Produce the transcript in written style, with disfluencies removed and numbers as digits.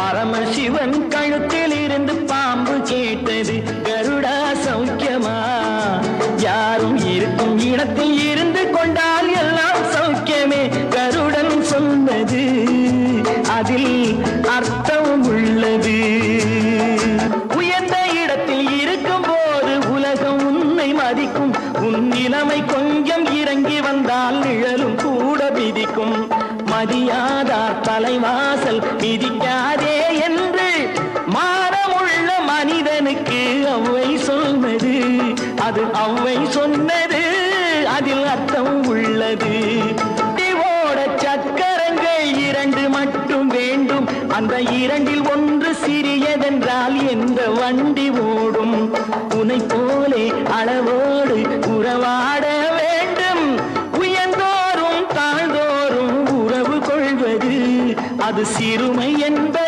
பரமசிவன் கழுத்தில் இருந்து பாம்பு கேட்டது கருடா சௌக்கியமா? யாரும் இருக்கும் இடத்தில் இருந்து கொண்டால் எல்லாம் சௌக்கியமே கருடன் சொன்னது, அதில் அர்த்தம் உள்ளது. உயர்ந்த இடத்தில் இருக்கும் போது உலகம் உன்னை மதிக்கும், உன் நிலைமை கொஞ்சம் இறங்கி வந்தால் நிழலும் கூட மிதிக்கும். மதியாதார் தலைவாசல் மிதிக்காதே என்று மானமுள்ள மனிதனுக்கு அவ்வை சொன்னது, அது அவ்வை சொன்னது, அதில் அர்த்தம் உள்ளது. ஓட சக்கரங்கள் 2 மட்டும் வேண்டும், அந்த 2இல் ஒன்று சிறியதென்றால் எந்த வண்டி ஓடும்? உன்னை போலே அளவோடு உறவாட வேண்டும். உயர்ந்தோறும் தாழ்ந்தோறும் உறவு கொள்வது அது சிறுமை என்பது